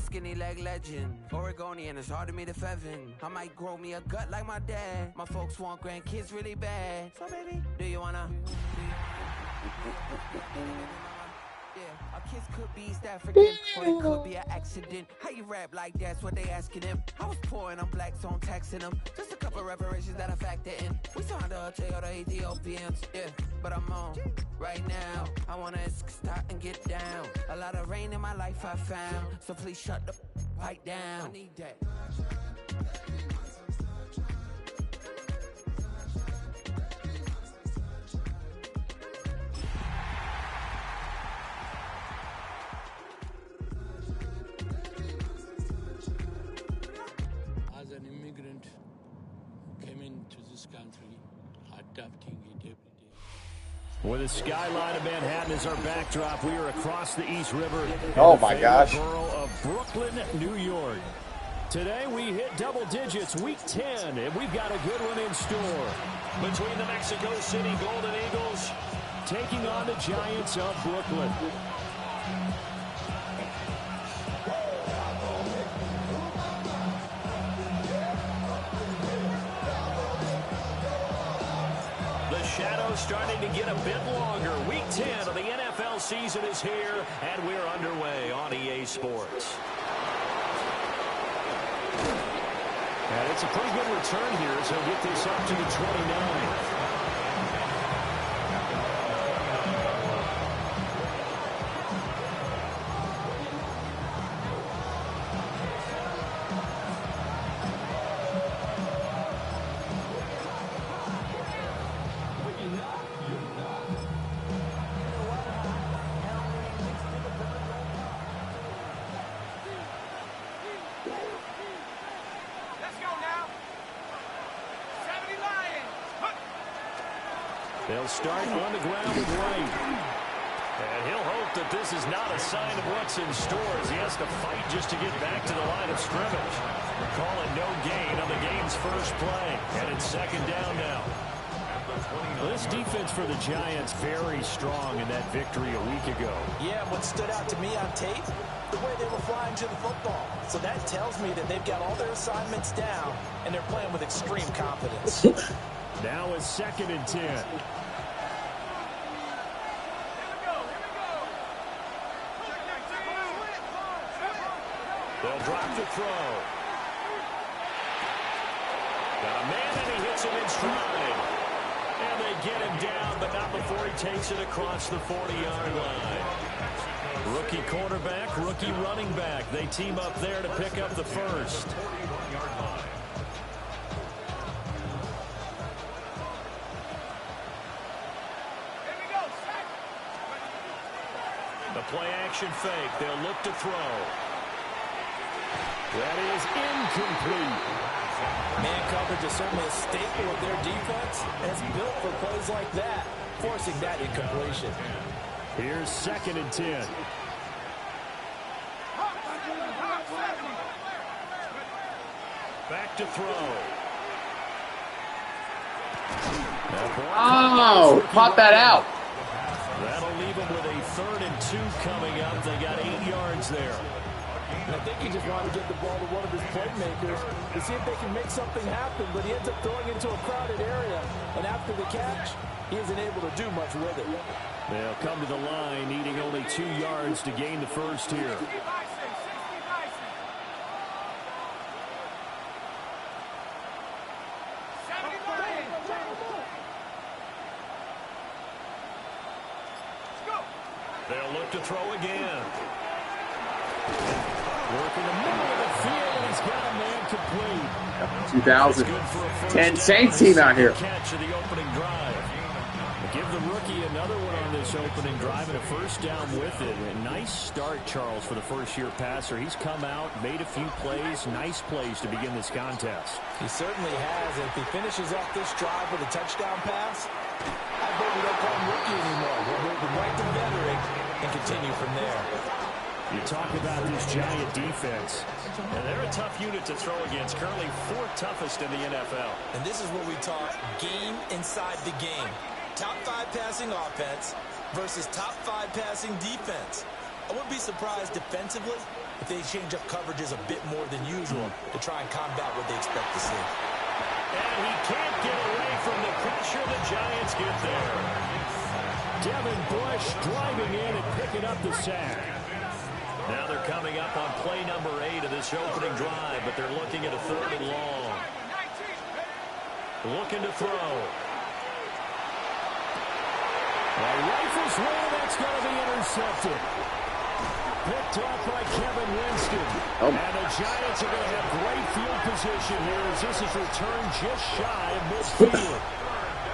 skinny leg legend. Oregonian, it's hard to meet a Fevin. I might grow me a gut like my dad. My folks want grandkids really bad. So baby, do you wanna? Yeah, our kids could be East African, or it could be an accident. How you rap like that's what they asking him. I was poor and I'm black, so I'm taxing them. Just a couple reparations that I factor in. We saw the Toyota Ethiopians, yeah, but I'm on right now. I wanna stop and get down. A lot of rain in my life I found, so please shut the right down. I need that. As an immigrant who came into this country, adapting it every day. With the skyline of Manhattan as our backdrop, we are across the East River. Oh my gosh. Borough of Brooklyn, New York. Today we hit double digits, week 10, and we've got a good one in store. Between the Mexico City Golden Eagles taking on the Giants of Brooklyn. Shadow's starting to get a bit longer. Week 10 of the NFL season is here, and we're underway on EA Sports. And it's a pretty good return here as he'll get this up to the 29. They'll start on the ground with Wright. And he'll hope that this is not a sign of what's in store as he has to fight just to get back to the line of scrimmage. We're calling no gain on the game's first play. And it's second down now. Well, this defense for the Giants very strong in that victory a week ago. Yeah, what stood out to me on tape, the way they were flying to the football. So that tells me that they've got all their assignments down, and they're playing with extreme confidence. Now it's 2nd and 10. They'll drop the throw. Got a man, and he hits him in stride. And they get him down, but not before he takes it across the 40-yard line. Rookie quarterback, rookie running back. They team up there to pick up the first. The play-action fake. They'll look to throw. That is incomplete. Man coverage is certainly a staple of their defense, and it's built for plays like that, forcing that incompletion. Here's 2nd and 10. Back to throw. Oh, caught that out. That'll leave them with a 3rd and 2 coming up. They got 8 yards there. And I think he just wanted to get the ball to one of his playmakers to see if they can make something happen, but he ends up throwing into a crowded area. And after the catch, he isn't able to do much with it. They'll come to the line, needing only 2 yards to gain the first here. They'll look to throw again. Working the middle of the field, and he's got a man complete. 2010 Saints team out here. Catch of the opening drive. Give the rookie another one on this opening drive and a first down with it. A nice start, Charles, for the first-year passer. He's come out, made a few plays, nice plays to begin this contest. He certainly has. And if he finishes off this drive with a touchdown pass, I bet we don't call him rookie anymore. We'll move him right to veteran and continue from there. You talk about this Giant defense, and they're a tough unit to throw against, currently 4th toughest in the NFL. And this is what we talk game inside the game. Top 5 passing offense versus top 5 passing defense. I wouldn't be surprised defensively if they change up coverages a bit more than usual to try and combat what they expect to see. And he can't get away from the pressure. The Giants get there. Devin Bush driving in and picking up the sack. Now they're coming up on play number 8 of this opening drive, but they're looking at a 3rd and long. Looking to throw. Rifles way, that's going to be intercepted. Picked off by Kevin Winston. And the Giants are going to have great field position here as this is returned just shy of midfield.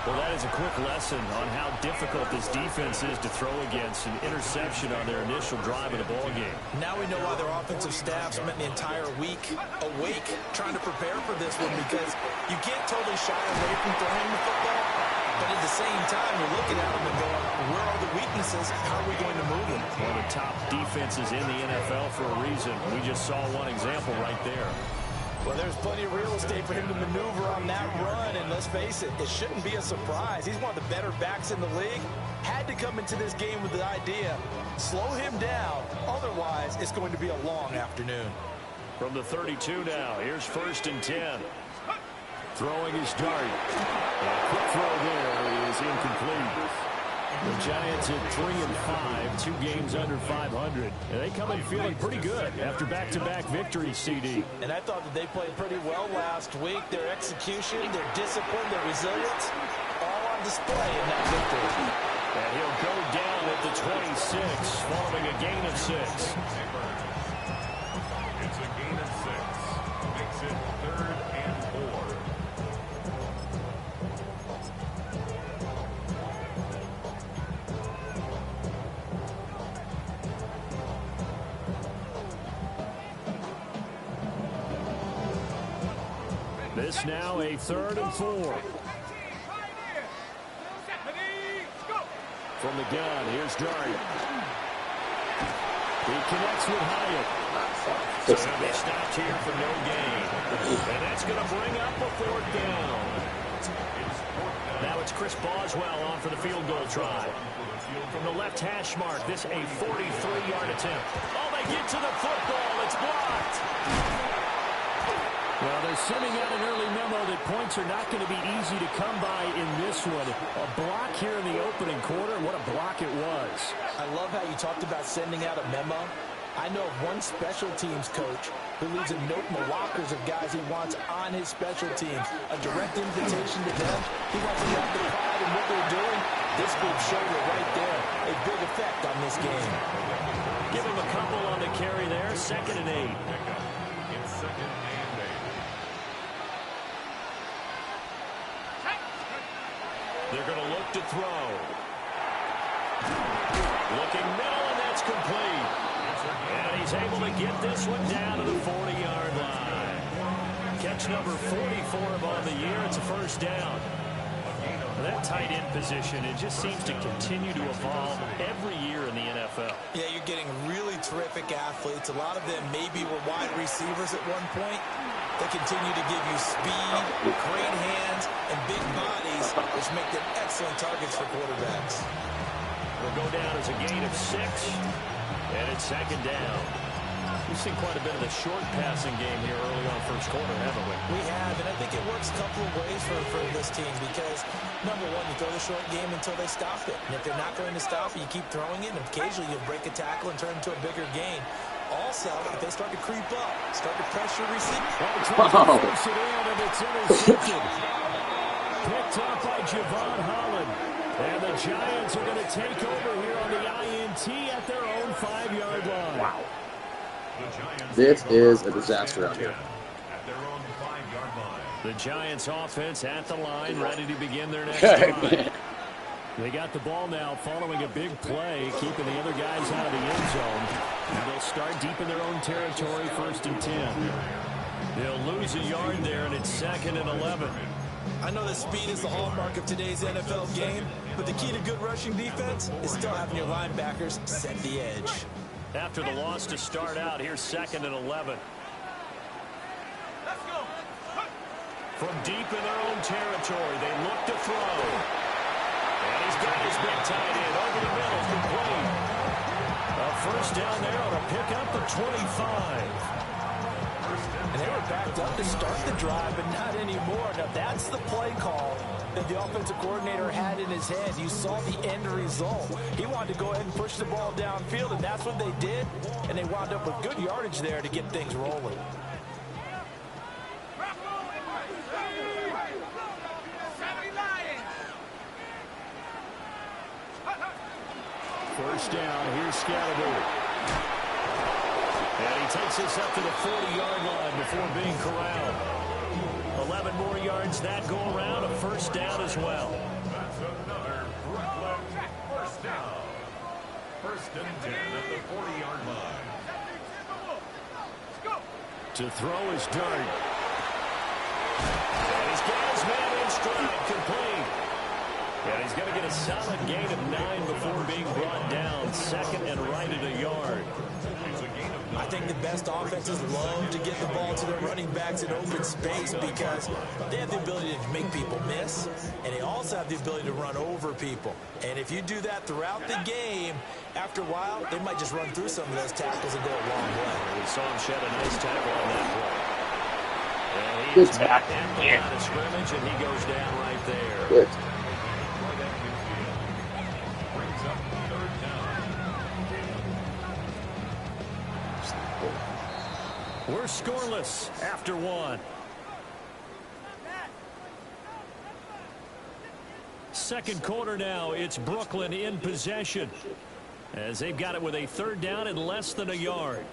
Well, that is a quick lesson on how difficult this defense is to throw against. An interception on their initial drive of the ballgame. Now we know why their offensive staff spent the entire week awake trying to prepare for this one, because you can't totally shy away from throwing the football, but at the same time, you're looking at them and going, where are the weaknesses? How are we going to move them? One of the top defenses in the NFL for a reason. We just saw one example right there. Well, there's plenty of real estate for him to maneuver on that run, and let's face it, it shouldn't be a surprise. He's one of the better backs in the league. Had to come into this game with the idea, slow him down, otherwise it's going to be a long afternoon. From the 32 now, here's 1st and 10. Throwing his dart. A quick throw there is incomplete. The Giants at 3-5, 2 games under 500. And they come in feeling pretty good after back-to-back victories, CD. And I thought that they played pretty well last week. Their execution, their discipline, their resilience, all on display in that victory. And he'll go down at the 26, following a gain of 6. It's a gain of 6. Makes it 3rd and 4. This now a 3rd and 4. From the gun, here's Dart. He connects with Hyatt. So he'll be stopped here for no gain. And that's going to bring up a 4th down. Now it's Chris Boswell on for the field goal try. From the left hash mark, this a 43-yard attempt. Oh, they get to the football. It's blocked. Well, they're sending out an early memo that points are not going to be easy to come by in this one. A block here in the opening quarter. What a block it was. I love how you talked about sending out a memo. I know of one special teams coach who leaves a note in the lockers of guys he wants on his special teams. A direct invitation to them. He wants them to have the pride in what they're doing. This group showed it right there. A big effect on this game. Give him a couple on the carry there. 2nd and 8. It's 2nd and 8. They're going to look to throw. Looking middle, and that's complete. And he's able to get this one down to the 40-yard line. Catch number 40 for him on the year. It's a 1st down. That tight end position, it just seems to continue to evolve every year in the NFL. Yeah, you're getting really terrific athletes. A lot of them maybe were wide receivers at one point. They continue to give you speed, great hands, and big bodies, which make them excellent targets for quarterbacks. Will go down as a gain of 6, and it's 2nd down. We've seen quite a bit of the short passing game here early on 1st quarter, haven't we? We have, and I think it works a couple of ways for this team because, number one, you throw the short game until they stop it. And if they're not going to stop it, you keep throwing it, and occasionally you'll break a tackle and turn it into a bigger gain. Also, if they start to creep up, start to pressure receive. Oh. It in, and it's intercepted. Picked up by Javon Holland. And the Giants are going to take over here on the INT at their own 5-yard line. Wow. This is a disaster out here. At their own 5-yard line. The Giants offense at the line, ready to begin their next drive. They got the ball now following a big play, keeping the other guys out of the end zone. And they'll start deep in their own territory, 1st and 10. They'll lose a yard there, and it's 2nd and 11. I know that speed is the hallmark of today's NFL game, but the key to good rushing defense is still having your linebackers set the edge. After the loss to start out, here's 2nd and 11. From deep in their own territory, they look to throw. And he's got his big tight end over the middle, complete. A first down there on a pickup of 25. And they were backed up to start the drive, but not anymore. Now, that's the play call that the offensive coordinator had in his head. You saw the end result. He wanted to go ahead and push the ball downfield, and that's what they did. And they wound up with good yardage there to get things rolling. First down, here's Scalaboo. And he takes us up to the 40-yard line before being corralled. 11 more yards that go around, a first down as well. That's another Brooklyn first down. First and 10 at the 40-yard line. To throw is Dart. And he's got his man in stride, complete. And he's going to get a solid gain of 9 before being brought down. Second and right at a yard. I think the best offenses love to get the ball to their running backs in open space because they have the ability to make people miss, and they also have the ability to run over people. And if you do that throughout the game, after a while, they might just run through some of those tackles and go a long way. We saw him shed a nice tackle on that play. And Good he's tackle. out of scrimmage, and he goes down right there. Good. Brings up third down. We're scoreless after one. Second quarter now, it's Brooklyn in possession as they've got it with a third down and less than a yard.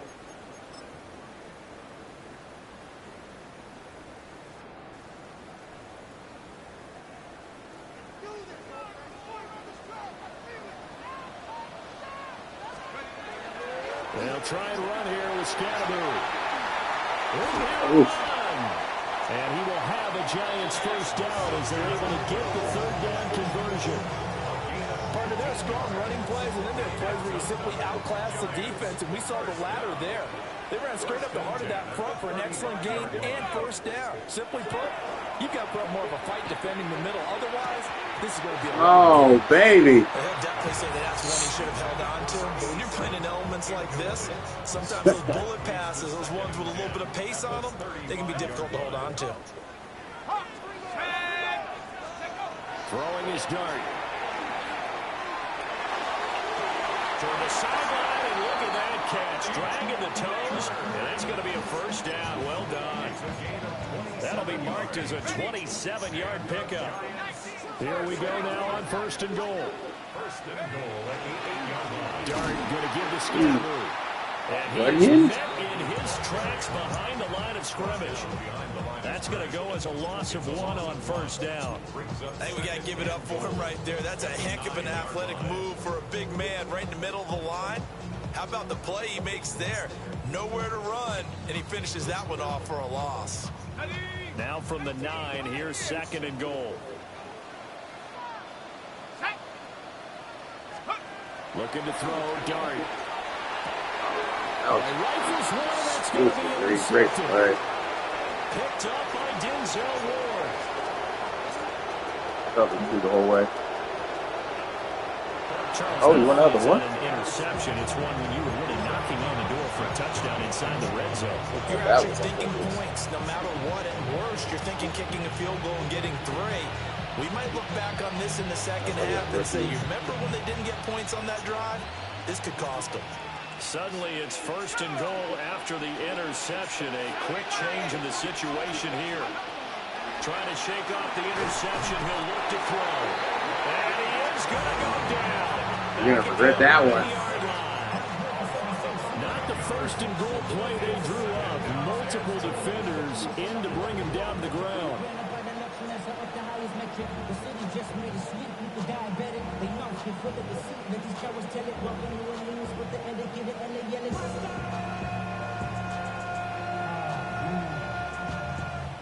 They'll try and run here with Scalaboo. And he will have a Giants first down as they're able to get the third down conversion. Part of their strong running plays, and then there are plays where you simply outclass the defense, and we saw the latter there. They ran straight up the heart of that front for an excellent gain and first down. Simply put, you've got to put up more of a fight defending the middle. Otherwise, this is going to be a Oh, baby. He'll definitely say that that's one he should have held on to. But when you're playing in elements like this, sometimes those bullet passes, those ones with a little bit of pace on them, they can be difficult to hold on to. Throwing his dart. Toward the sideline, and look at that catch. Dragging the toes, and that's going to be a first down. Well done. That'll be marked as a 27-yard pickup. Here we go now on first and goal. First and goal at the 8-yard line. Dart going to give the Scalaboo. And he is met in his tracks behind the line of scrimmage. That's going to go as a loss of 1 on first down. I think we got to give it up for him right there. That's a heck of an athletic move for a big man right in the middle of the line. How about the play he makes there? Nowhere to run, and he finishes that one off for a loss. Now from the 9, here's second and goal. Looking to throw, Dart. Rifles one, that's going to be intercepted. Picked up by Denzel Ward. Through the whole way. Charles, oh, you went out the one? An interception. It's one when you were really knocking on the door for a touchdown inside the red zone. You're actually thinking points no matter what. At worst, you're thinking kicking a field goal and getting 3. We might look back on this in the second half and say, you remember when they didn't get points on that drive? This could cost them. Suddenly it's first and goal after the interception. A quick change in the situation here. Trying to shake off the interception. He'll look to throw. And he is going to go down. You're going to regret that one. Not the first and goal play they drew up. Multiple defenders in to bring him down to the ground.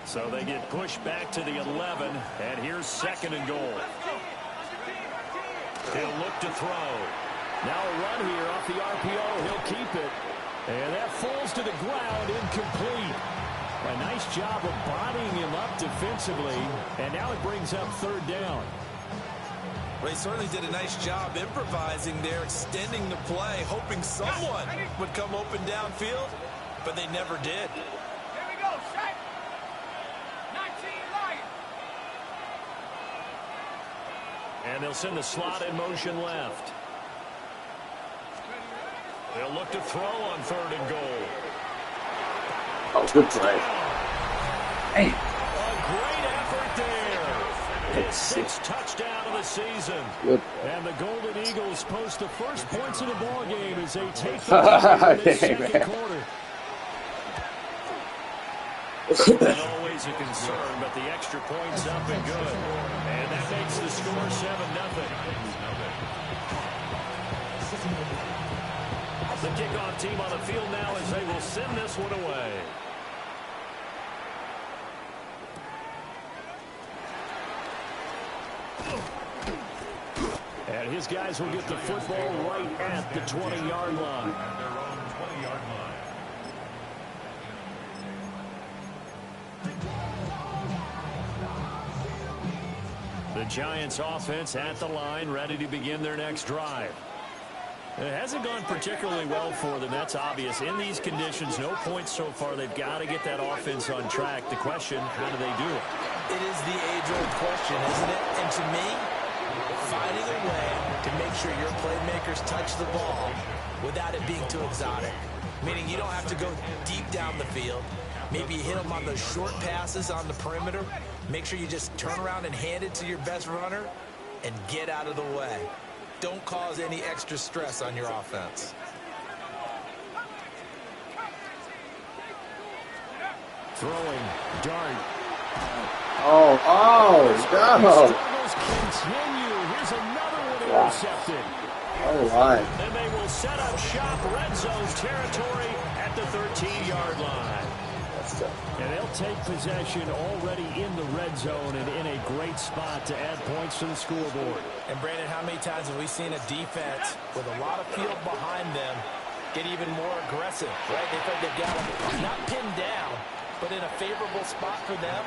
So they get pushed back to the 11, and here's second and goal. He'll look to throw. Now a run here off the RPO. He'll keep it. And that falls to the ground, incomplete. A nice job of bodying him up defensively, and now it brings up third down. Well, he certainly did a nice job improvising there, extending the play, hoping someone would come open downfield, but they never did. Here we go, set. 19 Lions. And they'll send the slot in motion left. They'll look to throw on 3rd and goal. Oh, good play. Hey. A great effort there. His 6th touchdown of the season. Good. And the Golden Eagles post the first points in the ball game as they take the lead in the second quarter. Always a concern, but the extra point's up and good. And that makes the score 7-0. The kickoff team on the field now as they will send this one away. And his guys will get the football right at the 20-yard line. At their own 20-yard line. The Giants offense at the line, ready to begin their next drive. It hasn't gone particularly well for them. That's obvious. In these conditions, no points so far. They've got to get that offense on track. The question, how do they do it? It is the age-old question, isn't it? And to me, finding a way to make sure your playmakers touch the ball without it being too exotic. Meaning you don't have to go deep down the field. Maybe you hit them on those short passes on the perimeter. Make sure you just turn around and hand it to your best runner and get out of the way. Don't cause any extra stress on your offense. Throwing, dart. Oh, no. Struggles continue. Here's another one intercepted. Oh, my. And they will set up shop, red zone territory at the 13-yard line. And they'll take possession already in the red zone and in a great spot to add points to the scoreboard. And Brandon, how many times have we seen a defense with a lot of field behind them get even more aggressive, right? They think they've got them not pinned down, but in a favorable spot for them,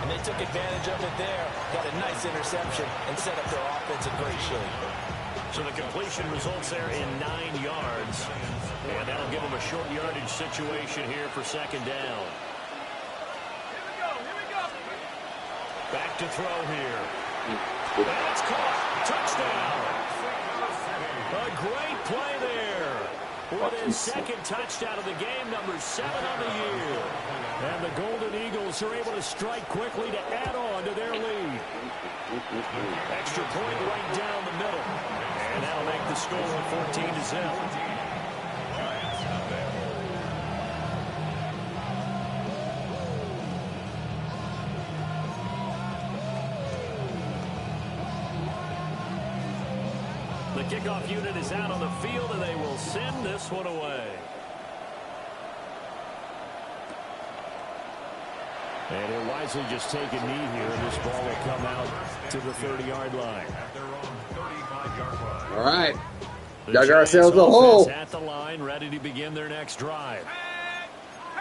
and they took advantage of it there, got a nice interception, and set up their offense in great shape. So the completion results there in 9 yards, and that'll give them a short yardage situation here for 2nd down. Back to throw here. And it's caught. Touchdown. A great play there. With his 2nd touchdown of the game, number 7 on the year. And the Golden Eagles are able to strike quickly to add on to their lead. Extra point right down the middle. And that'll make the score 14-0. The kickoff unit is out on the field, and they will send this one away. And he'll wisely just take a knee here, and this ball will come out to the 30-yard line. At their own 35-yard line. All right. Dug ourselves a hole. At the line, ready to begin their next drive.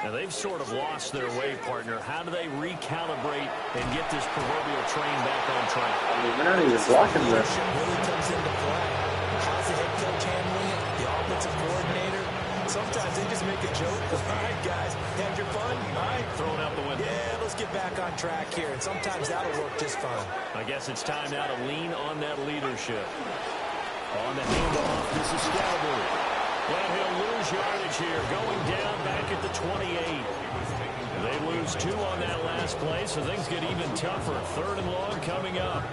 Now, they've sort of lost their way, partner. How do they recalibrate and get this proverbial train back on track? I mean, we're not even blocking this. Really comes into play. How's the head coach handling it? The offensive coordinator? Sometimes they just make a joke. All right, guys, had your fun? All right. Thrown out the window. Yeah, let's get back on track here. And sometimes that'll work just fine. I guess it's time now to lean on that leadership. On the handoff, this is Scalaboo. Well, he'll lose yardage here, going down back at the 28. They lose 2 on that last play, so things get even tougher. 3rd and long coming up.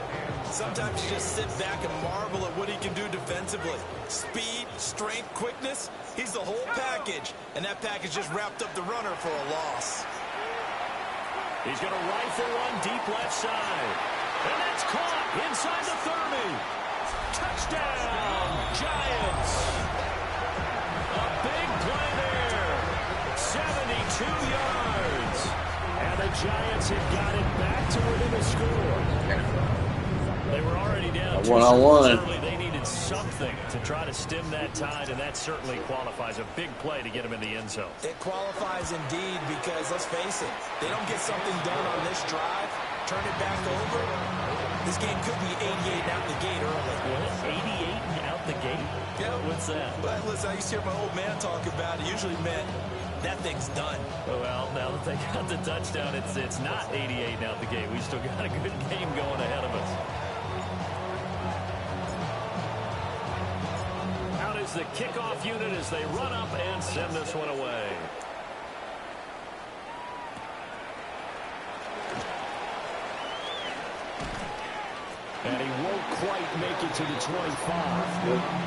Sometimes you just sit back and marvel at what he can do defensively. Speed, strength, quickness, he's the whole package. And that package just wrapped up the runner for a loss. He's going to rifle one deep left side. And that's caught inside the 30. Touchdown, Giants. A big play there. 72 yards. And the Giants have got it back to within the score. They were already down 2 early. They needed something to try to stem that tide, and that certainly qualifies. A big play to get them in the end zone. It qualifies indeed because, let's face it, they don't get something done on this drive, turn it back over, This game could be 88 out the gate early. What? 88 out the gate? Yeah. What's that? But listen, I used to hear my old man talk about it. Usually meant that thing's done. Well, now that they got the touchdown, it's not 88 out the gate. We still got a good game going ahead of us. Out is the kickoff unit as they run up and send this one away. And he won't quite make it to the 25.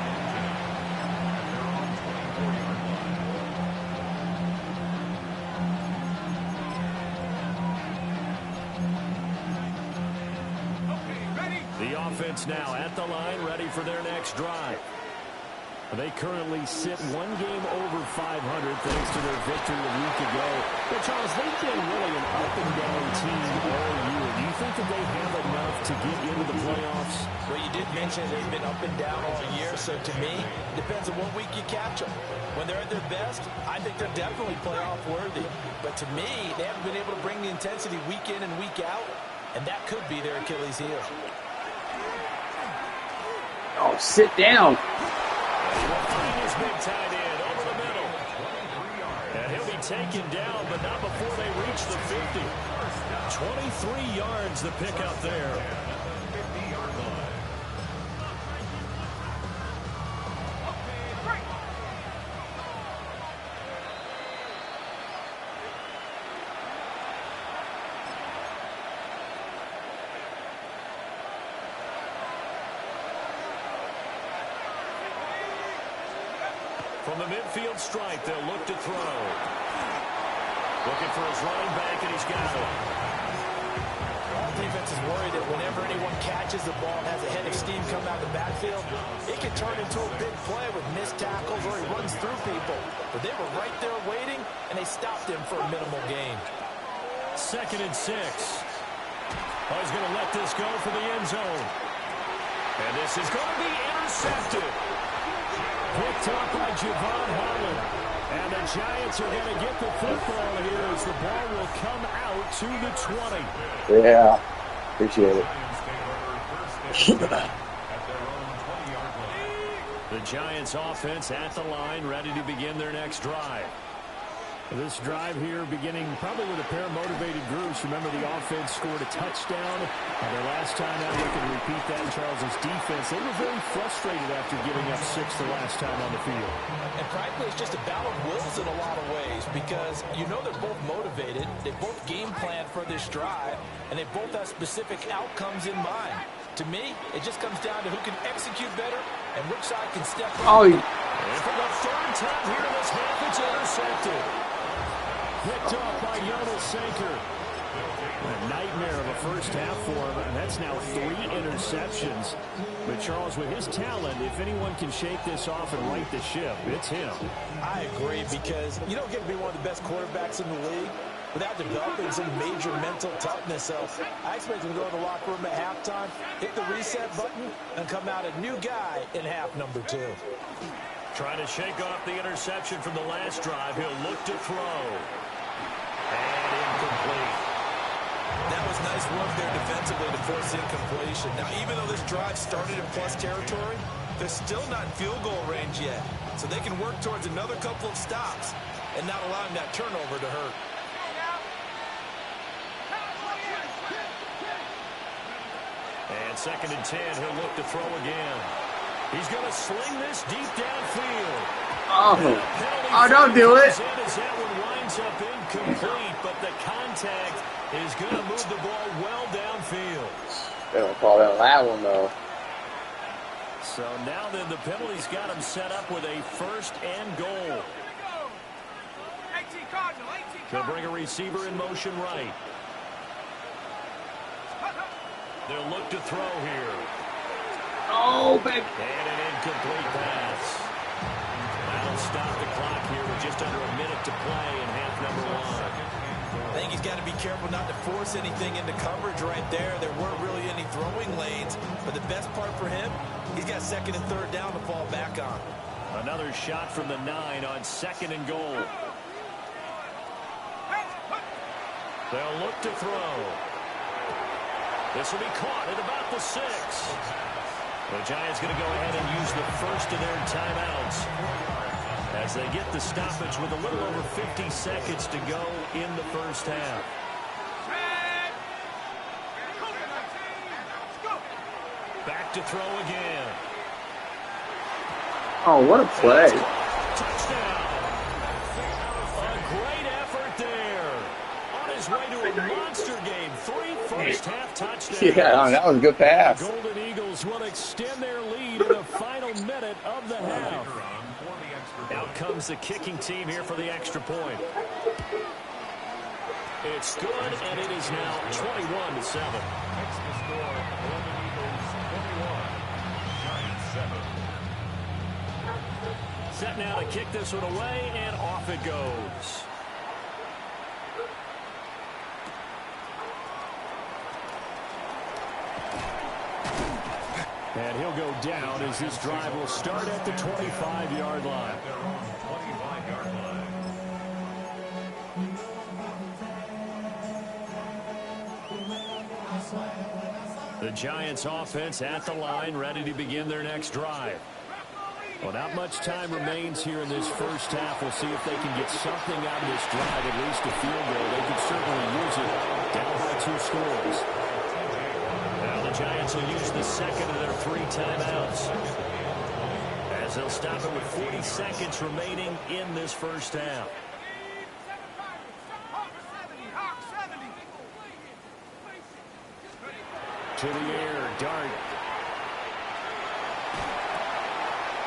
The offense now at the line, ready for their next drive. They currently sit one game over 500 thanks to their victory a week ago. But, Charles, they've been really an up-and-down team all year. Do you think that they have enough to get into the playoffs? Well, you did mention they've been up and down all year, so to me, it depends on what week you catch them. When they're at their best, I think they're definitely playoff worthy. But to me, they haven't been able to bring the intensity week in and week out, and that could be their Achilles heel. Oh, sit down. His big tight end over the middle. And he'll be taken down, but not before they reach the 50. 23 yards the pick out there. From the midfield stripe, they'll look to throw. Looking for his running back, and he's got it. All defense is worried that whenever anyone catches the ball and has a head of steam come out of the backfield, it can turn into a big play with missed tackles or he runs through people. But they were right there waiting, and they stopped him for a minimal gain. 2nd and 6. Oh, he's going to let this go for the end zone. And this is going to be intercepted. Picked up by Javon Harlan. And the Giants are going to get the football here as the ball will come out to the 20. Yeah, appreciate it. The Giants offense at the line, ready to begin their next drive. This drive here beginning probably with a pair of motivated groups. Remember, the offense scored a touchdown. And their last time out, they can repeat that in Charles's defense. They were very frustrated after giving up 6 the last time on the field. And frankly, it's just a battle of wills in a lot of ways because you know they're both motivated. They both game plan for this drive, and they both have specific outcomes in mind. To me, it just comes down to who can execute better and which side can step up. Oh, and for the 3rd time here in this half, it's intercepted. Picked off by Jonas Sanker. A nightmare of a first half for him, and that's now 3 interceptions. But Charles, with his talent, if anyone can shake this off and right the ship, it's him. I agree, because you don't get to be one of the best quarterbacks in the league without developing some major mental toughness. So I expect him to go to the locker room at halftime, hit the reset button, and come out a new guy in half number 2. Trying to shake off the interception from the last drive. He'll look to throw. And incomplete. That was nice work there defensively to force incompletion. Now, even though this drive started in plus territory, they're still not in field goal range yet. So they can work towards another couple of stops and not allowing that turnover to hurt. And 2nd and 10, he'll look to throw again. He's going to sling this deep downfield. Oh, don't do it. That one winds up incomplete, but the contact is going to move the ball well downfield. They don't call that one, though. So now then, the penalty's got him set up with a 1st and goal. They'll bring a receiver in motion right. They'll look to throw here. Oh, baby. And an incomplete pass. That'll stop the clock here with just under a minute to play in half number 1. I think he's got to be careful not to force anything into coverage right there. There weren't really any throwing lanes, but the best part for him, he's got 2nd and 3rd down to fall back on. Another shot from the 9 on 2nd and goal. They'll look to throw. This will be caught at about the 6. The Giants going to go ahead and use the first of their timeouts as they get the stoppage with a little over 50 seconds to go in the first half. Back to throw again. Oh, what a play. Touchdown. A great effort there. On his way to a monster game. 3 first-half touchdowns. Yeah, that was a good pass. The Golden Eagles will extend their lead in the final minute of the half. Out comes the kicking team here for the extra point. It's good, and it is now 21-7. Makes the score, Golden Eagles 21, Giants 7. Set now to kick this one away, and off it goes. And he'll go down as this drive will start at the 25-yard line. At their own 25-yard line. The Giants offense at the line, ready to begin their next drive. Well, not much time remains here in this first half. We'll see if they can get something out of this drive, at least a field goal. They could certainly use it down by 2 scores. Now the Giants will use the second of their 3 timeouts, as they'll stop it with 40 seconds remaining in this first half. To the air, Dart.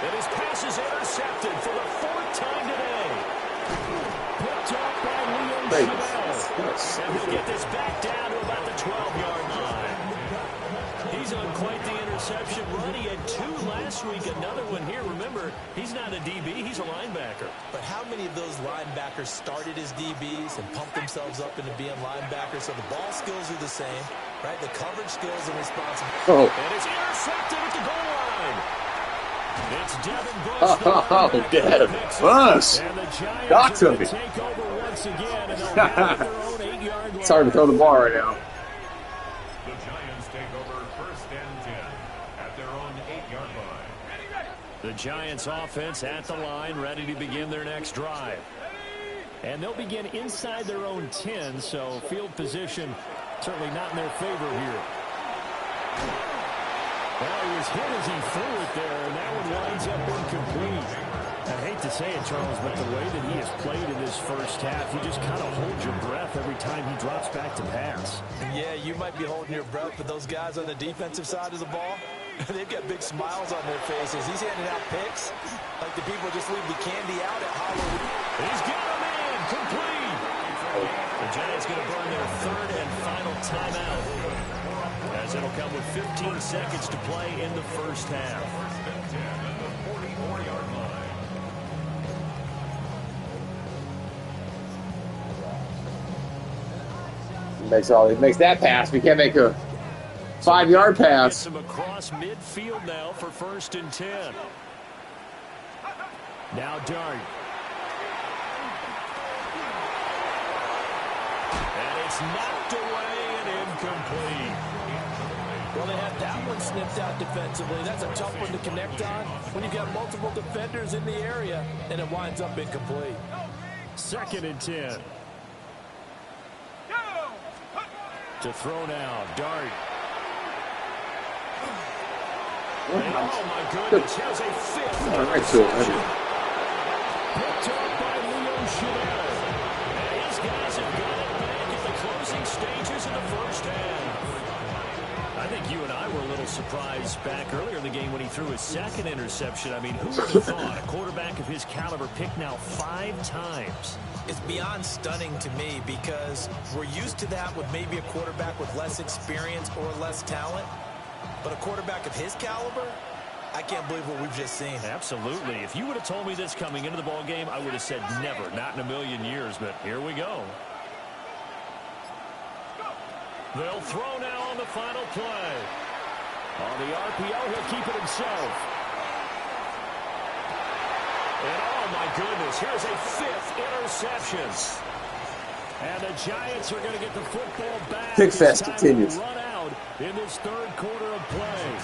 And his pass is intercepted for the 4th time today. Picked up by Leo Chanel. And he'll get this back down to about the 12-yard line. He's on quite the interception run. He had 2 last week, another one here. Remember, he's not a DB, he's a linebacker. But how many of those linebackers started as DBs and pumped themselves up into being linebackers? So the ball skills are the same, right? The coverage skills and responsibility. Oh. And it's intercepted at the goal line. It's Devin Bush. Oh, Devin Bush. Got to me. Take over once again, and they'll have their own 8-yard line. It's hard to throw the ball right now. The Giants take over 1st and 10 at their own 8-yard line. The Giants offense at the line, ready to begin their next drive. And they'll begin inside their own 10, so field position certainly not in their favor here. Well, he was hit as he threw it there, and that one winds up incomplete. I hate to say it, Charles, but the way that he has played in this first half, you just kind of hold your breath every time he drops back to pass. Yeah, you might be holding your breath, but those guys on the defensive side of the ball, they've got big smiles on their faces. He's handing out picks like the people just leave the candy out at Halloween. He's got him in, complete. The Giants going to burn their 3rd and final timeout, as it'll come with 15 seconds to play in the first half. 1st and 10 at the 44-yard line. He makes that pass. We can't make a 5-yard pass. Gets him across midfield now for 1st and 10. Now Dart. And it's knocked away and incomplete. Well, they had that one snipped out defensively. That's a tough one to connect on when you've got multiple defenders in the area, and it winds up incomplete. 2nd and 10. To throw now, Dart. Oh, my goodness. Here's a 5th. Right to it. Picked up by Leo Chanel. And his guys have got it back in the closing stages of the first half. I think you and I were a little surprised back earlier in the game when he threw his 2nd interception. I mean, who would have thought a quarterback of his caliber picked now 5 times? It's beyond stunning to me because we're used to that with maybe a quarterback with less experience or less talent. But a quarterback of his caliber, I can't believe what we've just seen. Absolutely. If you would have told me this coming into the ball game, I would have said never, not in a million years. But here we go. They'll throw now on the final play. On the RPO, he'll keep it himself. And oh my goodness, here's a 5th interception. And the Giants are going to get the football back. Pick fest This time continues. Run out in this third quarter of play.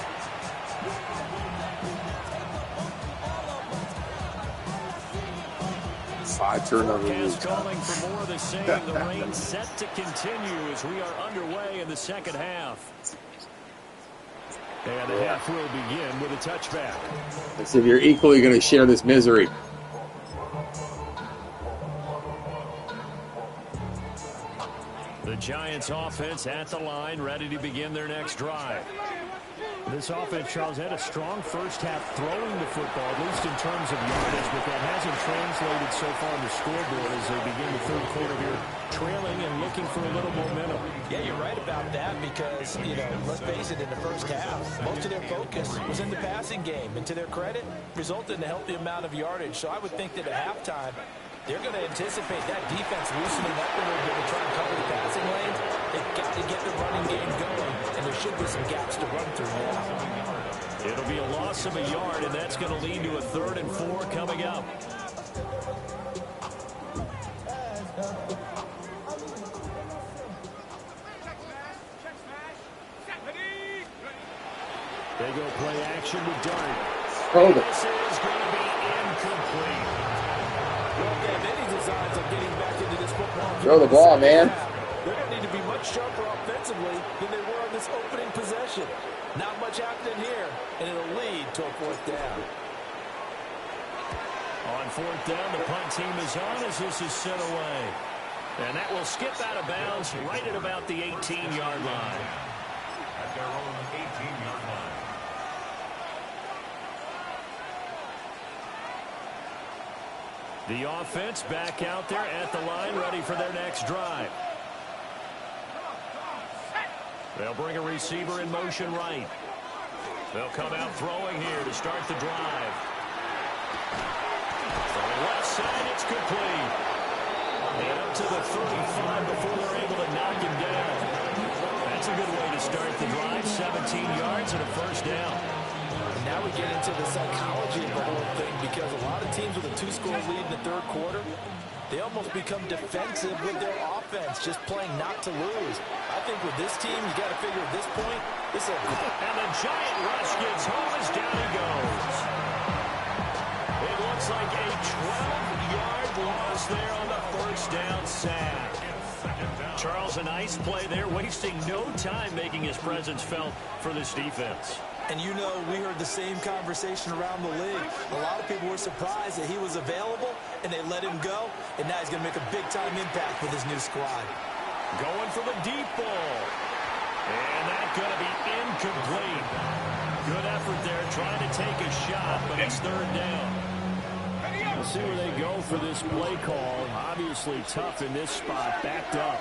Five turnover Forecast leads. calling for more of the same. The rain set to continue as we are underway in the second half. And the half will begin with a touchback. Let's see if you're equally going to share this misery. The Giants offense at the line, ready to begin their next drive. This offense, Charles, had a strong first half throwing the football, at least in terms of yardage, but that hasn't translated so far on the scoreboard as they begin the third quarter here, trailing and looking for a little momentum. Yeah, you're right about that because, let's face it, in the first half, most of their focus was in the passing game. And to their credit, resulted in a healthy amount of yardage. So I would think that at halftime, they're going to anticipate that defense loosening up a little bit and try and cover the passing lanes. They've got to get the running game going, and there should be some gaps to run through now. It'll be a loss of a yard, and that's going to lead to a 3rd and 4 coming up. They go play action with Dart. Hold it. This is going to be incomplete. Well, they have any designs on getting back into this football game. Throw the ball, man. They're going to need to be much sharper offensively than they were on this opening possession. Not much happening here, and it'll lead to a 4th down. On 4th down, the punt team is on as this is sent away. And that will skip out of bounds right at about the 18-yard line. At their own 18-yard line. The offense back out there at the line, ready for their next drive. They'll bring a receiver in motion right. They'll come out throwing here to start the drive. From the left side, it's complete. And up to the 35 before they're able to knock him down. That's a good way to start the drive. 17 yards and a 1st down. Now we get into the psychology of the whole thing because a lot of teams with a 2-score lead in the 3rd quarter, they almost become defensive with their offense, just playing not to lose. I think with this team, you got to figure at this point, this is a... And the giant rush gets home as down he goes. It looks like a 12-yard loss there on the 1st down sack. Charles, a nice play there, wasting no time making his presence felt for this defense. And we heard the same conversation around the league. A lot of people were surprised that he was available, and they let him go. And now he's going to make a big-time impact with his new squad. Going for the deep ball. And that's going to be incomplete. Good effort there, trying to take a shot, but it's 3rd down. We'll see where they go for this play call. Obviously tough in this spot, backed up.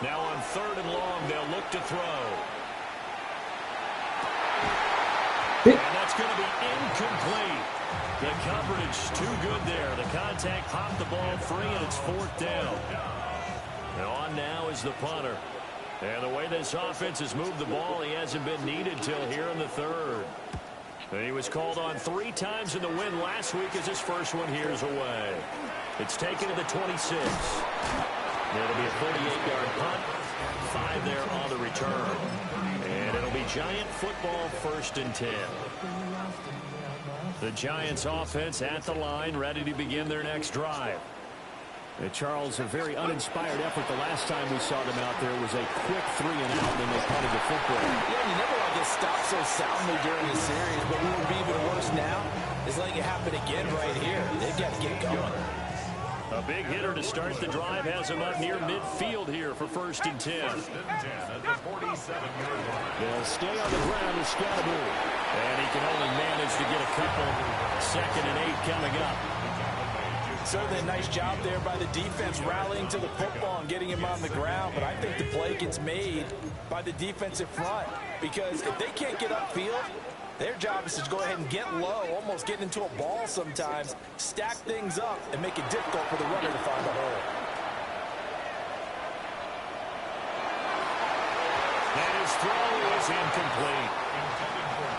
Now on 3rd and long, they'll look to throw. And that's going to be incomplete. The coverage too good there. The contact popped the ball free, and it's 4th down. And on now is the punter. And the way this offense has moved the ball, he hasn't been needed till here in the 3rd. And he was called on 3 times in the win last week as his first one here's away. It's taken to the 26. It'll be a 38-yard punt. 5 there on the return. And it'll be Giant football 1st and 10. The Giants offense at the line, ready to begin their next drive. Charles, a very uninspired effort the last time we saw them out there was a quick 3 and out, and they punted the football. Yeah, you never want to get stopped so soundly during the series, but what would be even worse now is letting it happen again right here. They've got to get going. A big hitter to start the drive has him up near midfield here for 1st and 10. 1st and 10 at the 47-yard line. They'll stay on the ground with Scatterbury. And he can only manage to get a couple. 2nd and 8 coming up. Certainly a nice job there by the defense rallying to the football and getting him on the ground, but I think the play gets made by the defensive front because if they can't get upfield, their job is to go ahead and get low, almost get into a ball sometimes, stack things up, and make it difficult for the runner to find a hole. And his throw is incomplete.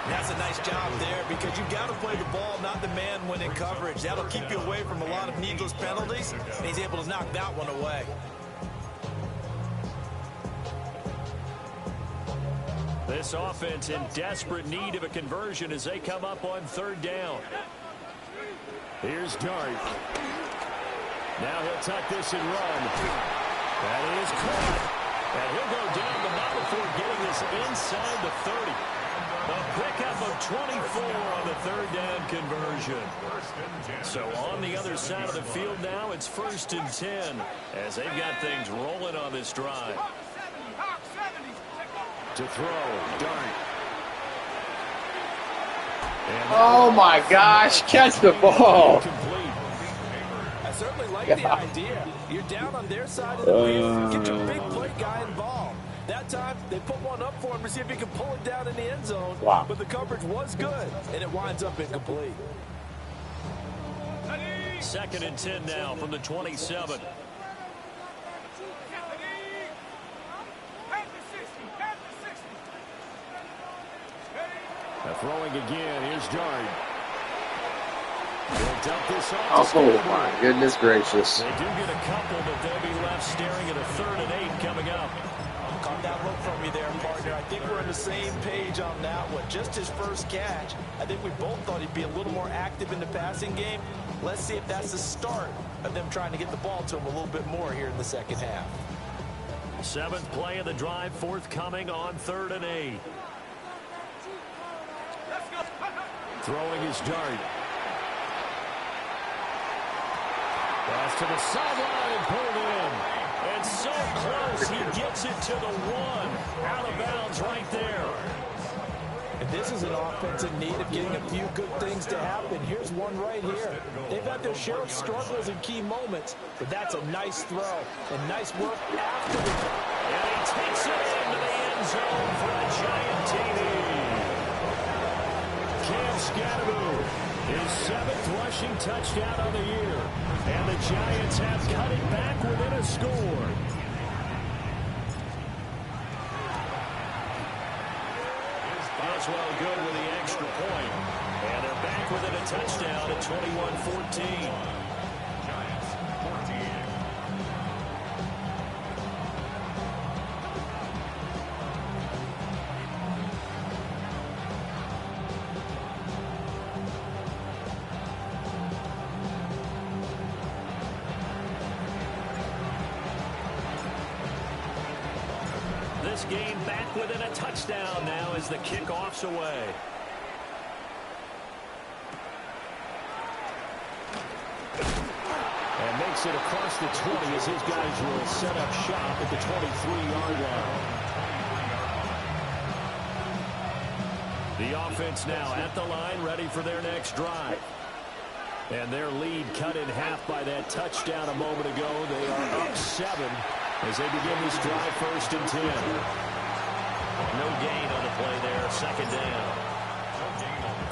That's a nice job there because you've got to play the ball, not the man when in coverage. That'll keep you away from a lot of needless penalties, and he's able to knock that one away. This offense in desperate need of a conversion as they come up on 3rd down. Here's Dart. Now he'll tuck this and run. That is caught. And he'll go down, but not before getting this inside the 30. A pickup of 24 on the 3rd down conversion. So on the other side of the field now, it's 1st and 10 as they've got things rolling on this drive. To throw, Dart. Oh my gosh, catch the ball. I certainly like the idea. You're down on their side of the field. Get your big play guy involved. That time, they put one up for him to see if he can pull it down in the end zone. Wow. But the coverage was good, and it winds up incomplete. 2nd and 10 now from the 27. Now throwing again. Here's Dart. They'll dump this off. Oh my goodness gracious. They do get a couple, but they'll be left staring at a 3rd and 8 coming up. Caught that look from you there, partner. I think we're on the same page on that one. Just his first catch. I think we both thought he'd be a little more active in the passing game. Let's see if that's the start of them trying to get the ball to him a little bit more here in the second half. 7th play of the drive, forthcoming on 3rd and 8. Throwing his Dart. Pass to the sideline and pulled in. And so close, he gets it to the 1. Out of bounds right there. And this is an offense in need of getting a few good things to happen. Here's one right here. They've had their share of struggles in key moments, but that's a nice throw and nice work after the throw. And he takes it into the end zone for a giant TD. Cam Scatteroo, his 7th rushing touchdown of the year. And the Giants have cut it back within a score. Boswell good with the extra point. And they're back within a touchdown at 21-14. This game back within a touchdown now as the kickoff's away. And makes it across the 20 as his guys will set up shop at the 23-yard line. The offense now at the line, ready for their next drive. And their lead cut in half by that touchdown a moment ago. They are up 7 as they begin this drive, 1st and 10. No gain on the play there, 2nd down.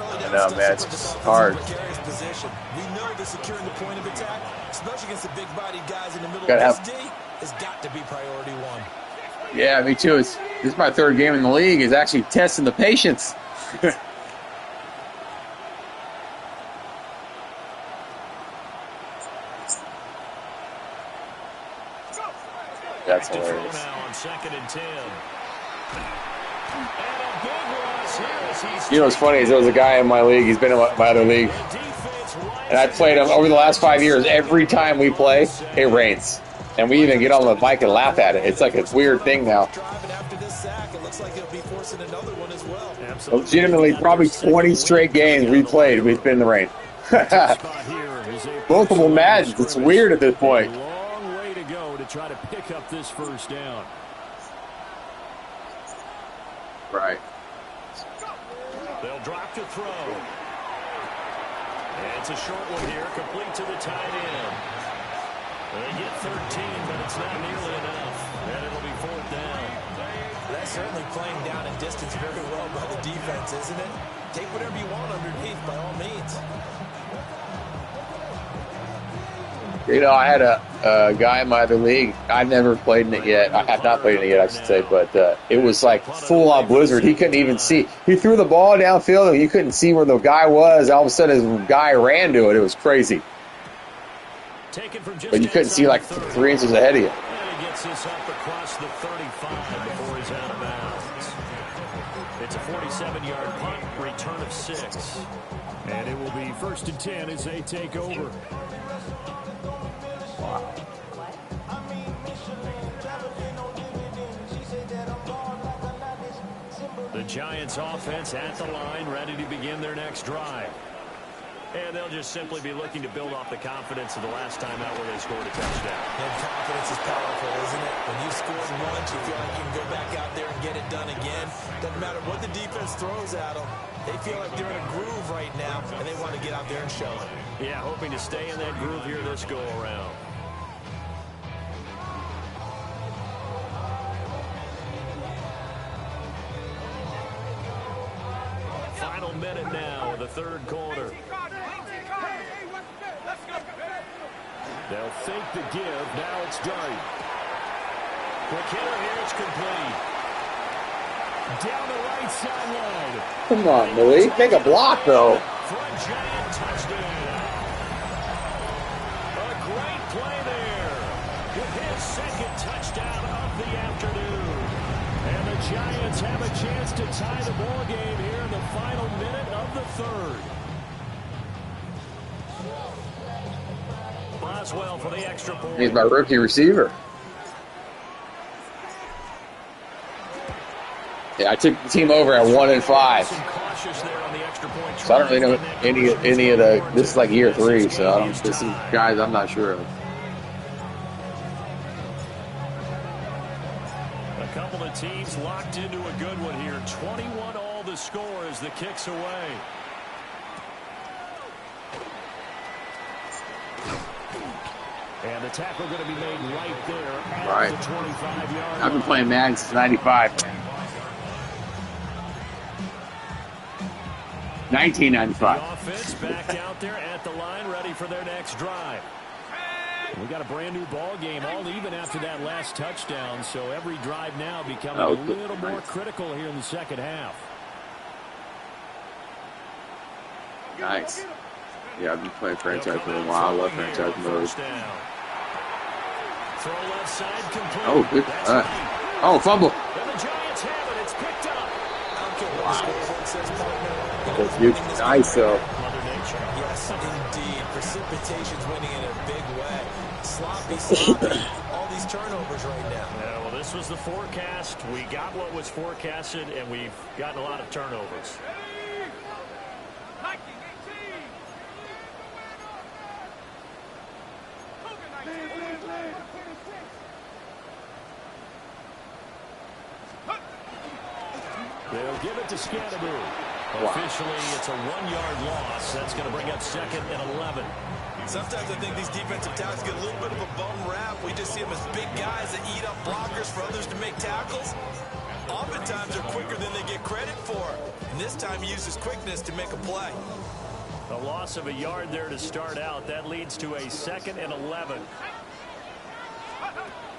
I know, man, it's hard. Position. We know that securing the point of attack, especially against the big-bodied guys in the middle Gotta of this D, has got to be priority 1. Yeah, me too. This is my 3rd game in the league. Is actually testing the patience. That's hilarious. Now on 2nd and 10. And a big rush here as he's You know what's funny is there was a guy in my league. He's been in my other league. And I played him over the last 5 years. Every time we play, it rains. And we even get on the bike and laugh at it. It's like a weird thing now. Legitimately, probably 20 straight games we played, we've been in the rain. Both of them Madden. It's weird at this point. Long way to go to try to pick up this 1st down. Right. They'll drop to throw. And it's a short one here, complete to the tight end. They get 13, but it's not nearly enough. And it'll be 4th down. That's certainly playing down in distance very well by the defense, isn't it? Take whatever you want underneath, by all means. You know, I had a guy in my other league. I never played in it yet. I have not played in it yet, I should say. But it was like full-on blizzard. He couldn't even see. He threw the ball downfield, and you couldn't see where the guy was. All of a sudden, his guy ran to it. It was crazy. But you couldn't see like 3 inches ahead of you. And he gets this up across the 35 before he's out of bounds. It's a 47-yard punt, return of 6. And it will be 1st and 10 as they take over. Wow. The Giants offense at the line, ready to begin their next drive. And they'll just simply be looking to build off the confidence of the last time out where they scored a touchdown. And confidence is powerful, isn't it? When you've scored once, you feel like you can go back out there and get it done again. Doesn't matter what the defense throws at them. They feel like they're in a groove right now, and they want to get out there and show it. Yeah, hoping to stay in that groove here this go-around. Final minute now of the third quarter. They'll fake the give. Now it's Dart. Quick hitter here, it's complete. Down the right sideline. Come on, Malik. Make a block, though. For a giant touchdown. A great play there. With his second touchdown of the afternoon. And the Giants have a chance to tie the ball game here in the final minute of the third. Boswell for the extra point. He's my rookie receiver. Yeah, I took the team over at 1-5. So I don't really know any of the. This is like year 3, so I don't. This is guys I'm not sure of. A couple of teams locked into a good one here. 21 all the score as the kick's away. And the tackle going to be made right there at the 25-yard line. I've been playing Madden since '95. 1995. The offense back out there at the line, ready for their next drive. We got a brand new ball game, all even after that last touchdown. So every drive now becoming a little more critical here in the second half. Nice. Yeah, I've been playing franchise for a while. I love franchise mode. Throw left side complete. Oh, good. Oh, fumble. And the Giants have it. It's picked up. That's huge. Nice, though. Mother Nature. Yes, indeed. Precipitation's winning in a big way. Sloppy. All these turnovers right now. Yeah, well, this was the forecast. We got what was forecasted, and we've gotten a lot of turnovers. They'll give it to Scannaboo. Officially, it's a 1-yard loss. That's going to bring up 2nd and 11. Sometimes I think these defensive tackles get a little bit of a bum rap. We just see them as big guys that eat up blockers for others to make tackles. Oftentimes, they're quicker than they get credit for. And this time, he uses quickness to make a play. A loss of a yard there to start out. That leads to a 2nd and 11.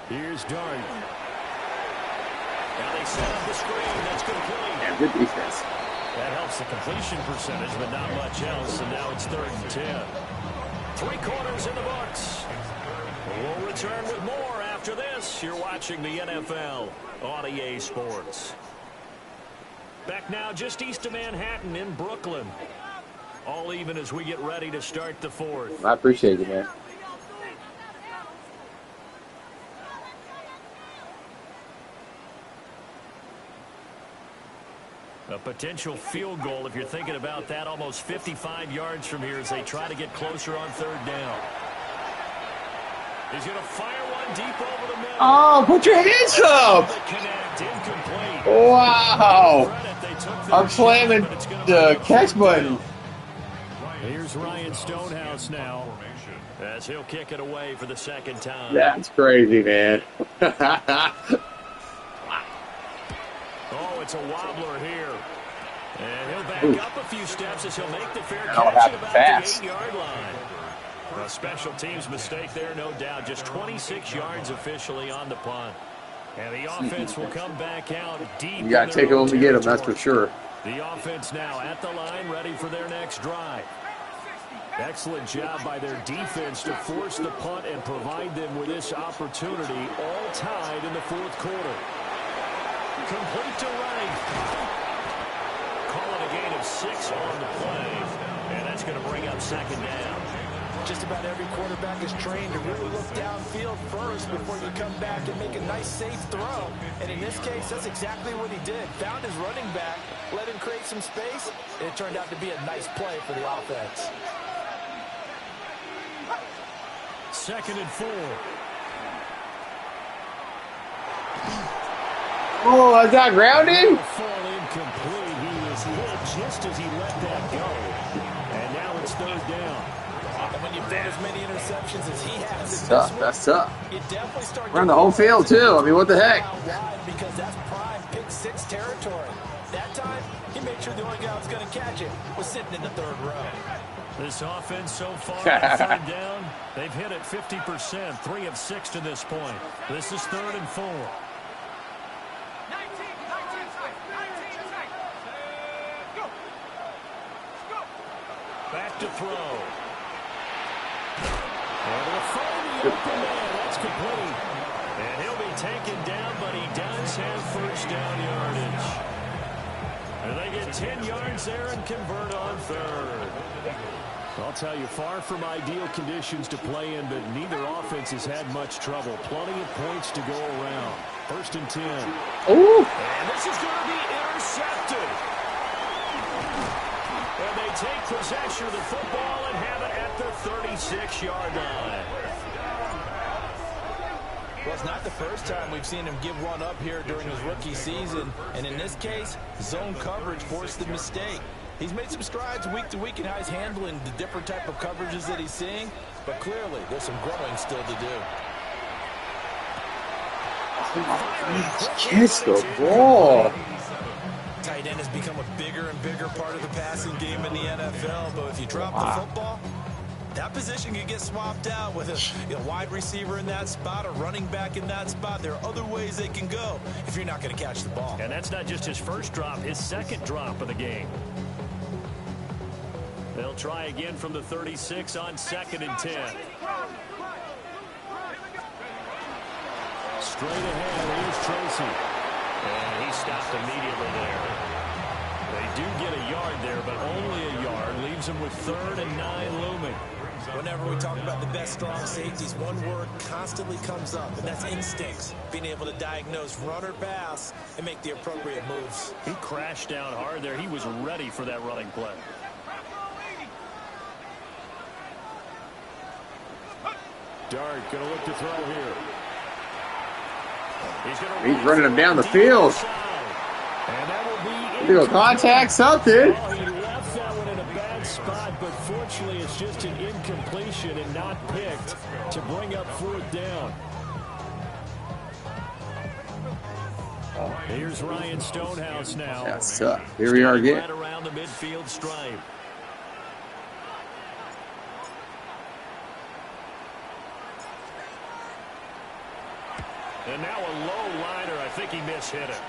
Here's Dart. Now they set up the screen. That's complete. Yeah, good defense. That helps the completion percentage, but not much else. And now it's 3rd and 10. 3 quarters in the books. We'll return with more after this. You're watching the NFL on EA Sports. Back now just east of Manhattan in Brooklyn. All even as we get ready to start the 4th. I appreciate it, man. A potential field goal, if you're thinking about that, almost 55 yards from here as they try to get closer on 3rd down. He's going to fire one deep over the middle. Oh, put your hands up! Wow! I'm slamming the catch button. Here's Ryan Stonehouse now as he'll kick it away for the 2nd time. That's crazy, man. Oh, it's a wobbler here. And he'll back up a few steps as he'll make the fair catch at about the 8-yard line. A special teams mistake there, no doubt. Just 26 yards officially on the punt. And the offense will come back out deep. You got to take them to get them, that's for sure. The offense now at the line, ready for their next drive. Excellent job by their defense to force the punt and provide them with this opportunity, all tied in the fourth quarter. Complete to Wright. Calling a gain of 6 on the play, and that's going to bring up second down. Just about every quarterback is trained to really look downfield first before you come back and make a nice, safe throw. And in this case, that's exactly what he did. Found his running back, let him create some space, and it turned out to be a nice play for the offense. 2nd and 4. Oh, is that grounded? Fall incomplete. He was hit just as he let that go. And now it's 3rd down. And when you've done as many interceptions as he has, That's tough. That's tough. you definitely start Run the whole field, too. I mean, what the heck? Because that's prime pick 6 territory. That time, he made sure the only guy who was going to catch it was sitting in the 3rd row. This offense so far on 3rd down, they've hit it 50%, 3 of 6 to this point. This is 3rd and 4. Back to throw. And to find the open man. That's complete. And he'll be taken down, but he does have 1st down yardage. And they get 10 yards there and convert on 3rd. I'll tell you, far from ideal conditions to play in, but neither offense has had much trouble. Plenty of points to go around. 1st and 10. Ooh. And this is going to be intercepted. And they take possession of the football and have it at the 36-yard line. Well, it's not the first time we've seen him give one up here during his rookie season. And in this case, zone coverage forced the mistake. He's made some strides week to week in how he's handling the different type of coverages that he's seeing. But clearly, there's some growing still to do. Catch the ball. Tight end has become a bigger and bigger part of the passing game in the NFL. But if you drop the football, that position can get swapped out with a wide receiver in that spot, a running back in that spot. There are other ways they can go if you're not going to catch the ball. And that's not just his first drop, his 2nd drop of the game. They'll try again from the 36 on 2nd and 10. Straight ahead, here's Tracy. And he stopped immediately there. They do get a yard there, but only a yard. Leaves them with 3rd and 9 looming. Whenever we talk about the best strong safeties, one word constantly comes up, and that's instincts. Being able to diagnose run or pass and make the appropriate moves. He crashed down hard there. He was ready for that running play. Dart going to look to throw here. He's running him down the field. Little contact, something. He left that one in a bad spot, but fortunately it's just an incompletion and not picked to bring up 4th down. Here's Ryan Stonehouse now. That's tough. Here we are again. Right around the midfield stripe. And now a low liner. I think he mishit it.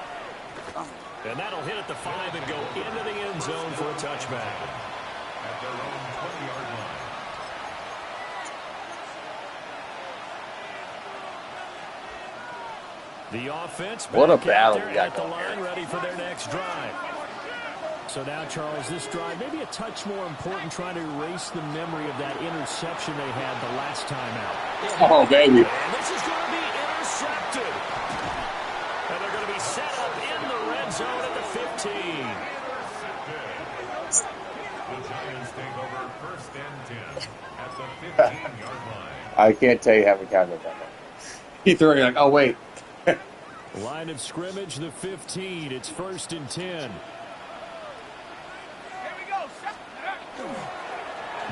And that'll hit at the 5 and go into the end zone for a touchback. At their own 20-yard line. The offense what a back battle out we there got at the going line, here. ready for their next drive. So now, Charles, this drive maybe a touch more important, trying to erase the memory of that interception they had the last time out. Oh, baby. And this is going to be intercepted. And they're going to be set up in the red zone at the 15. The Giants take over 1st and 10 at the 15-yard line. I can't tell you how many times I've done that. He threw it like, oh, wait. Line of scrimmage, the 15. It's 1st and 10.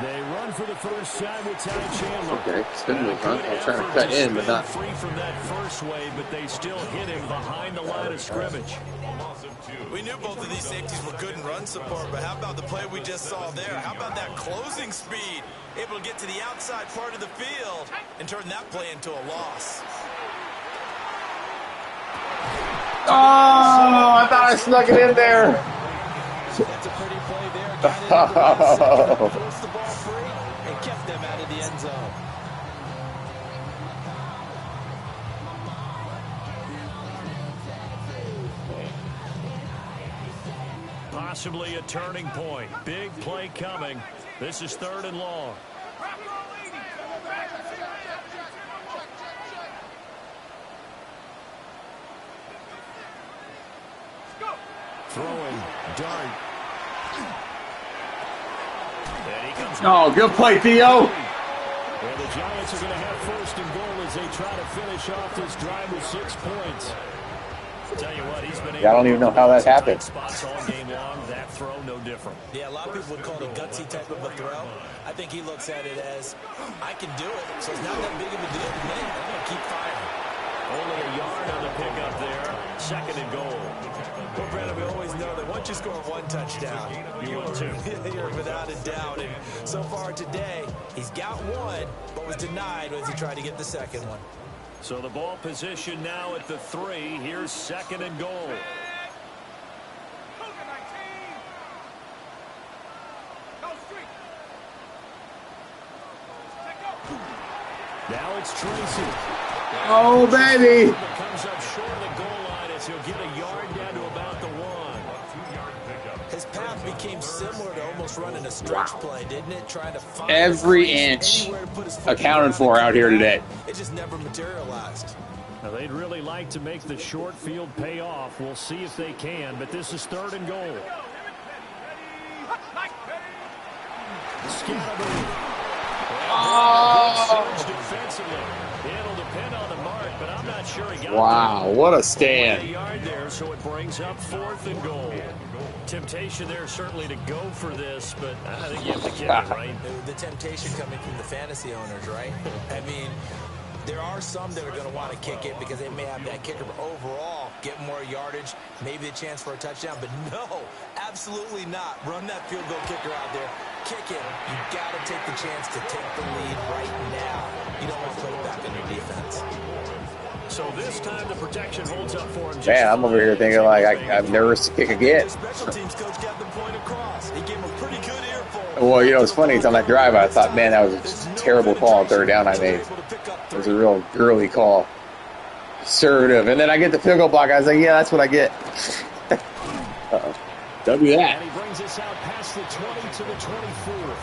They run for the first time with Ty Chandler. Okay, spin move, huh? I was trying to cut in, but not. Free from that first wave, but they still hit him behind the line of scrimmage. We knew both of these safeties were good in run support, but how about the play we just saw there? How about that closing speed? Able to get to the outside part of the field and turn that play into a loss. Oh, I thought I snuck it in there. That's a pretty play there. Got it forced the ball free and kept them out of the end zone. Possibly a turning point. Big play coming. This is 3rd and long. Throwing dart. And he comes. Oh, good play, Theo. And the Giants are going to have 1st and goal as they try to finish off this drive with 6 points. Tell you what, he's been able I don't even know how that happened. Spots all game long. That throw, no different. Yeah, a lot of people would call it a gutsy type of a throw. I think he looks at it as, I can do it, so it's not that big of a deal to me. I'm going to keep firing. Only a yard on the pickup there. 2nd and goal. Well, Brandon, we always know that once you score 1 touchdown, You will too. You're without a doubt. And so far today, he's got 1, but was denied as he tried to get the 2nd one. So the ball position now at the 3. Here's 2nd and goal. Now it's Tracy. Oh, baby. Comes up short of the goal line as he'll get a yard down to about the 1. His path became similar to almost running a stretch play, didn't it? Trying to find Every inch accounted for out here today. It just never materialized. Now they'd really like to make the short field pay off. We'll see if they can, but this is 3rd and goal. Defensively. It'll depend on the mark, but I'm not sure he got Wow, what a stand. yard there, so it brings up 4th and goal. Temptation there certainly to go for this, but I think you have to kick it, right? The temptation coming from the fantasy owners, right? I mean, there are some that are going to want to kick it because they may have that kicker, but overall, get more yardage, maybe a chance for a touchdown. But no, absolutely not. Run that field goal kicker out there. Kick it. You got to take the chance to take the lead right now. You don't want to put it back on your defense. So this time the protection holds up for him. Man, I'm over here thinking like I'm nervous to kick again. Special teams coach got the point across. He gave him a pretty good earful. Well, you know, it's funny. It's on that drive. I thought, man, that was a terrible call on 3rd down I made. It was a real girly call. Conservative. And then I get the field goal block. I was like, yeah, that's what I get. Uh-oh. W that. And he brings us out past the 20 to the 24.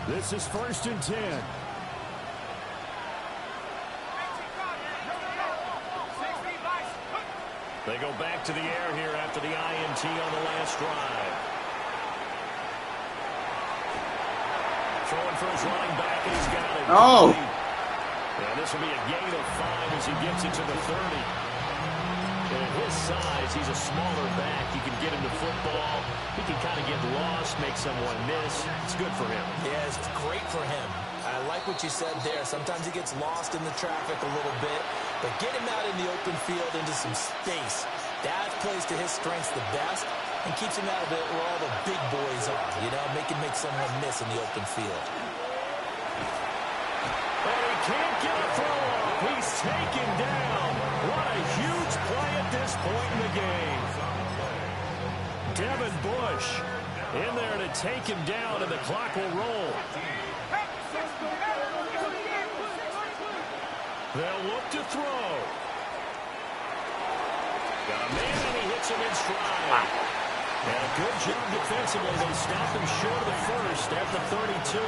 This is 1st and 10. They go back to the air here after the INT on the last drive. Throwing for his running back, and he's got it. Oh. And this will be a gain of 5 as he gets it to the 30. And at his size, he's a smaller back. You can get him to football. He can kind of get lost, make someone miss. It's good for him. Yeah, it's great for him. I like what you said there. Sometimes he gets lost in the traffic a little bit, but get him out in the open field into some space. That plays to his strengths the best and keeps him out of it where all the big boys are, you know, make someone miss in the open field. And he can't get a throw off. He's taken down. What a huge play at this point in the game. Devin Bush in there to take him down, and the clock will roll. They'll look to throw. Got a man, and he hits him in stride. And a good job defensively. They stop him short of the first at the 32.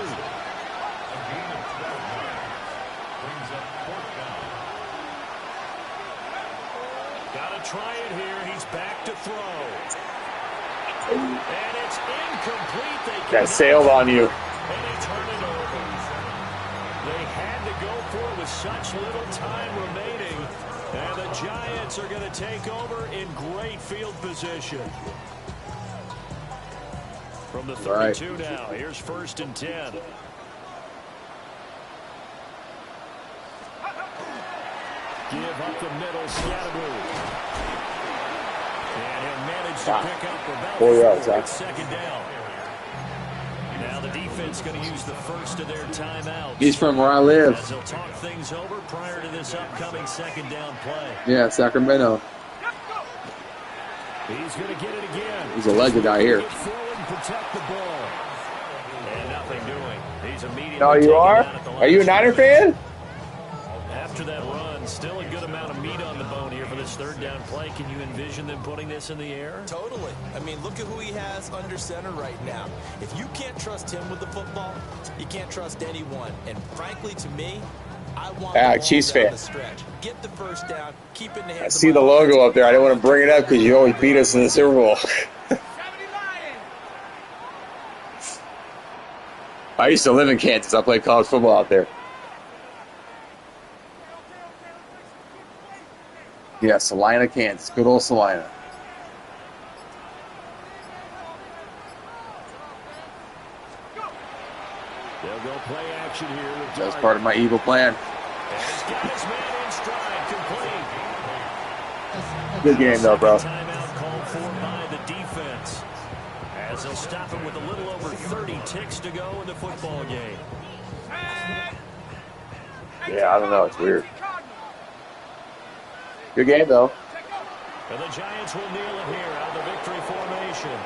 Got to try it here. He's back to throw. And it's incomplete. That sailed on you. And they turn it over. They had to go for it with such little time remaining. Giants are going to take over in great field position. From the 32 now, here's 1st and 10. Give up the middle, Scatterboo. And he'll manage to pick up about 4 yards. It's 2nd down. Now the defense going to use the first of their timeouts. He's from where I live. As they'll talk things over prior to this upcoming 2nd down play. Yeah, Sacramento. He's going to get it again. He's a legend out here. Protect the ball. And nothing doing. He's immediately No, you are? Are you a Niner fan? After that run, still a good amount of meat on the bone here for this 3rd down play. Can you envision them putting this in the air? Totally. I mean, look at who he has under center right now. If you can't trust him with the football, you can't trust anyone. And frankly, to me, I want Chiefs fan. the stretch. Get the first down. Keep it in the hands I see the logo up there. I didn't want to bring it up because you always beat us in the Super Bowl. I used to live in Kansas. I played college football out there. Yeah, Salina, Kansas. Good old Salina. They'll go play action here with That was part of my evil plan. Good game, though, bro. Timeout called for by the defense. As they'll stop him with a little over 30 ticks to go in the football game. Yeah, I don't know. It's weird. Good game, though. And the Giants will kneel it here out of the victory formation.